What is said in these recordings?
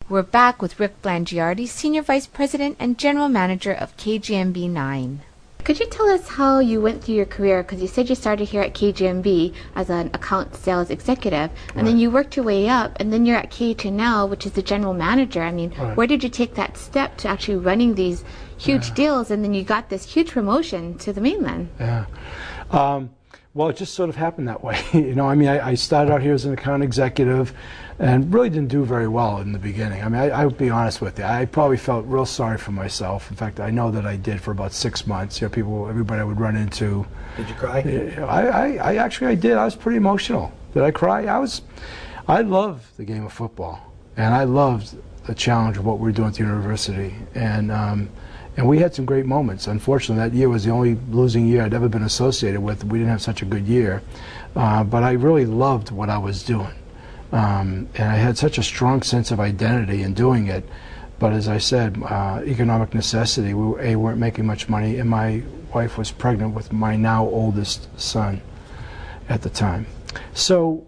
We're back with Rick Blangiardi, Senior Vice President and General Manager of KGMB 9. Could you tell us how you went through your career? Because you said you started here at KGMB as an account sales executive, and then you worked your way up, and then you're at KHN now, which is the general manager. I mean, where did you take that step to actually running these huge deals, and then you got this huge promotion to the mainland? Well, it just sort of happened that way. You know, I mean, I started out here as an account executive and really didn't do very well in the beginning. I mean, I'll be honest with you. I probably felt real sorry for myself. In fact, I know that I did for about 6 months. You know, everybody I would run into. Did you cry? I actually did. I was pretty emotional. Did I cry? I loved the game of football, and I loved the challenge of what we were doing at the university. And we had some great moments. Unfortunately, that year was the only losing year I'd ever been associated with. We didn't have such a good year. But I really loved what I was doing. And I had such a strong sense of identity in doing it. But as I said, economic necessity, we weren't making much money, and my wife was pregnant with my now oldest son at the time. So,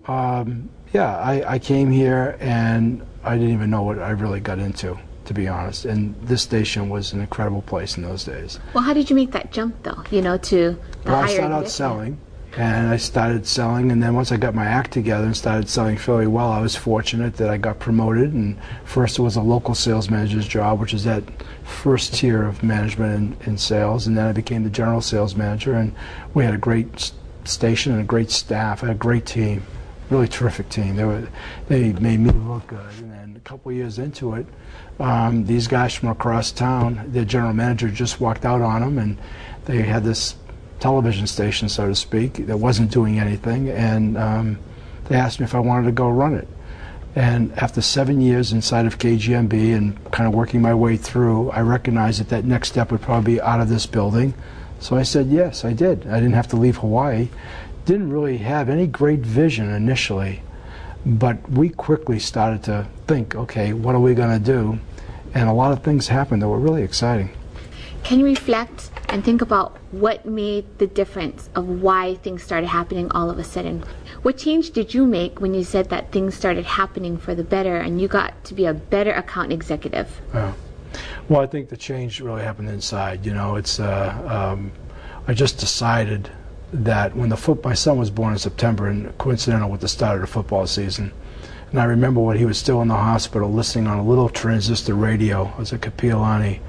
yeah, I came here, and I didn't even know what I really got into, to be honest. And this station was an incredible place in those days. Well, how did you make that jump, though, you know, to the higher... I started out selling, and I started selling, and then once I got my act together and started selling fairly well, I was fortunate that I got promoted. And first it was a local sales manager's job, which is that first tier of management in sales, and then I became the general sales manager, and we had a great station and a great staff, a great team, really terrific team. They made me look good. And then a couple of years into it, these guys from across town, their general manager just walked out on them, and they had this television station, so to speak, that wasn't doing anything, and they asked me if I wanted to go run it. And after 7 years inside of KGMB and kind of working my way through, I recognized that next step would probably be out of this building. So I said yes, I did. I didn't have to leave Hawaii. Didn't really have any great vision initially, but we quickly started to think, okay, what are we going to do? And a lot of things happened that were really exciting. Can you reflect and think about what made the difference of why things started happening all of a sudden? What change did you make when you said that things started happening for the better and you got to be a better account executive? Well, I think the change really happened inside. You know, it's I just decided that when my son was born in September, and coincidental with the start of the football season, and I remember when he was still in the hospital listening on a little transistor radio. It was a Kapiolani,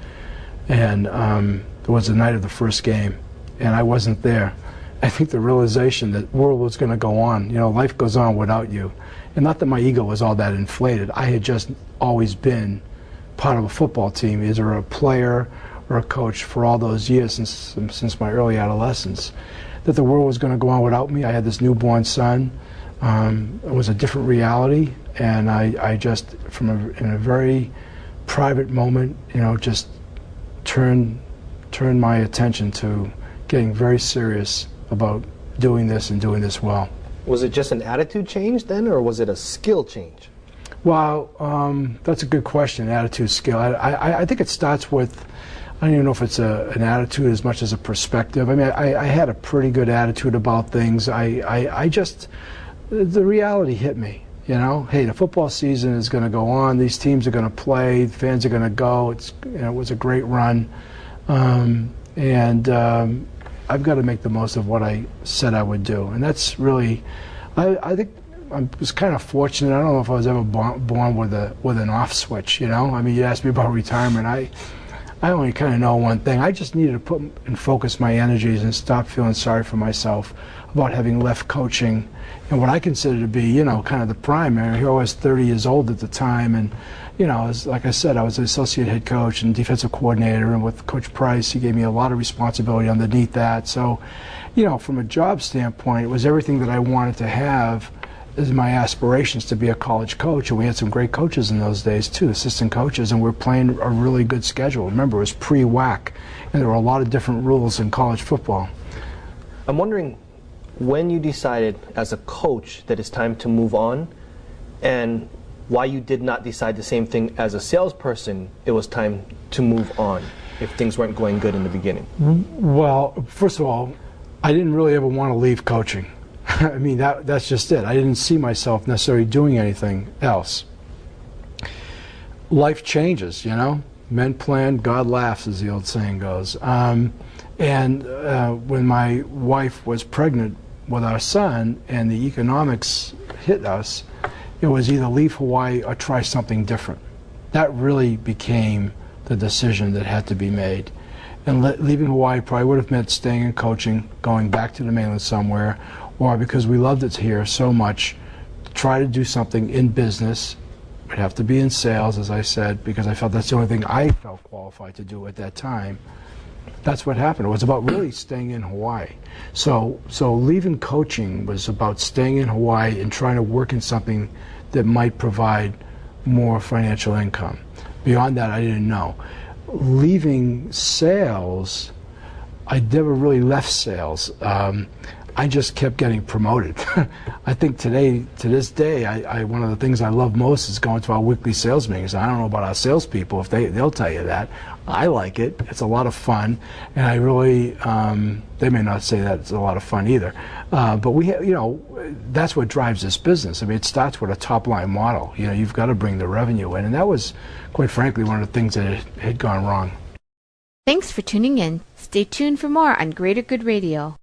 and it was the night of the first game, and I wasn't there. I think the realization that the world was going to go on, you know, life goes on without you. And not that my ego was all that inflated. I had just always been part of a football team, either a player or a coach for all those years since my early adolescence. That the world was going to go on without me. I had this newborn son. It was a different reality, and I just, in a very private moment, you know, just turned my attention to getting very serious about doing this and doing this well. Was it just an attitude change then, or was it a skill change? Well, that's a good question, attitude, skill. I think it starts with, I don't even know if it's an attitude as much as a perspective. I mean, I had a pretty good attitude about things. I just, the reality hit me, you know. Hey, the football season is going to go on. These teams are going to play. The fans are going to go. It was a great run. I've got to make the most of what I said I would do. And that's really, I think I was kind of fortunate. I don't know if I was ever born with an off switch, you know. I mean, you asked me about retirement. I only kind of know one thing. I just needed to put and focus my energies and stop feeling sorry for myself about having left coaching and what I consider to be, you know, kind of the prime. I mean, here I was 30 years old at the time, and, you know, like I said, I was an associate head coach and defensive coordinator, and with Coach Price, he gave me a lot of responsibility underneath that. So, you know, from a job standpoint, it was everything that I wanted to have as my aspirations to be a college coach. And we had some great coaches in those days too, assistant coaches, and we were playing a really good schedule. Remember, it was pre-WAC, and there were a lot of different rules in college football. I'm wondering when you decided as a coach that it's time to move on, and why you did not decide the same thing as a salesperson, it was time to move on if things weren't going good in the beginning. Well, first of all, I didn't really ever want to leave coaching. I mean, that's just it. I didn't see myself necessarily doing anything else. life changes, you know. Men plan, God laughs, as the old saying goes. And when my wife was pregnant with our son and the economics hit us, it was either leave Hawaii or try something different. That really became the decision that had to be made. And leaving Hawaii probably would have meant staying in coaching, going back to the mainland somewhere, or because we loved it here so much, try to do something in business. It'd have to be in sales, as I said, because I felt that's the only thing I felt qualified to do at that time. That's what happened. It was about really staying in Hawaii. So leaving coaching was about staying in Hawaii and trying to work in something that might provide more financial income. Beyond that, I didn't know. Leaving sales, I never really left sales. I just kept getting promoted. I think today, to this day, one of the things I love most is going to our weekly sales meetings. I don't know about our salespeople, if they'll tell you that. I like it. It's a lot of fun, and I really, they may not say that it's a lot of fun either. But we, you know, that's what drives this business. I mean, it starts with a top-line model. You know, you've got to bring the revenue in, and that was, quite frankly, one of the things that had gone wrong. Thanks for tuning in. Stay tuned for more on Greater Good Radio.